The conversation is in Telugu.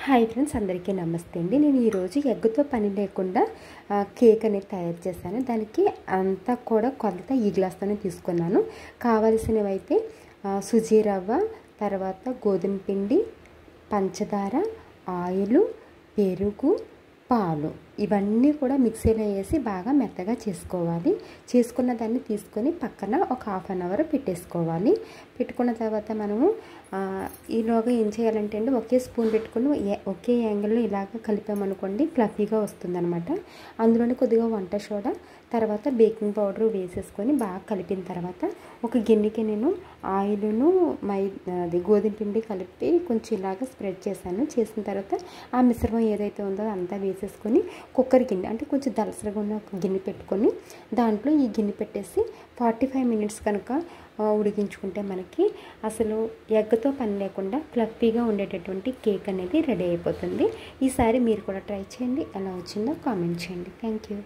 హాయ్ ఫ్రెండ్స్, అందరికీ నమస్తే అండి. నేను ఈరోజు ఎగ్గుతో పని లేకుండా కేక్ అనేది తయారు చేశాను. దానికి అంతా కూడా కొలత ఈ గ్లాస్తోనే తీసుకున్నాను. కావలసినవి అయితే సుజీ రవ్వ, తర్వాత గోధుమ పిండి, పంచదార, ఆయిల్, పెరుగు, పాలు ఇవన్నీ కూడా మిక్సీలో వేసి బాగా మెత్తగా చేసుకోవాలి. చేసుకున్న దాన్ని తీసుకొని పక్కన ఒక హాఫ్ అన్ అవర్ పెట్టేసుకోవాలి. పెట్టుకున్న తర్వాత మనము ఈలోగా ఏం చేయాలంటే అండి, ఒకే స్పూన్ పెట్టుకుని ఒకే యాంగిల్లో ఇలాగ కలిపామనుకోండి ఫ్లఫీగా వస్తుందన్నమాట. అందులోనే కొద్దిగా వంట సోడా, తర్వాత బేకింగ్ పౌడర్ వేసేసుకొని బాగా కలిపిన తర్వాత ఒక గిన్నెకి నేను ఆయిల్ను అది గోధుమ పిండి కలిపి కొంచెం ఇలాగ స్ప్రెడ్ చేశాను. చేసిన తర్వాత ఆ మిశ్రమం ఏదైతే ఉందో అంతా వేసేసుకొని కుక్కర్ గిన్నె అంటే కొంచెం దలసరిగా ఉన్న ఒక గిన్నె పెట్టుకొని దాంట్లో ఈ గిన్నె పెట్టేసి 45 మినిట్స్ కనుక ఉడికించుకుంటే మనకి అసలు ఎగ్తో పని లేకుండా ఫ్లఫీగా ఉండేటటువంటి కేక్ అనేది రెడీ అయిపోతుంది. ఈసారి మీరు కూడా ట్రై చేయండి. ఎలా వచ్చిందో కామెంట్ చేయండి. Thank you.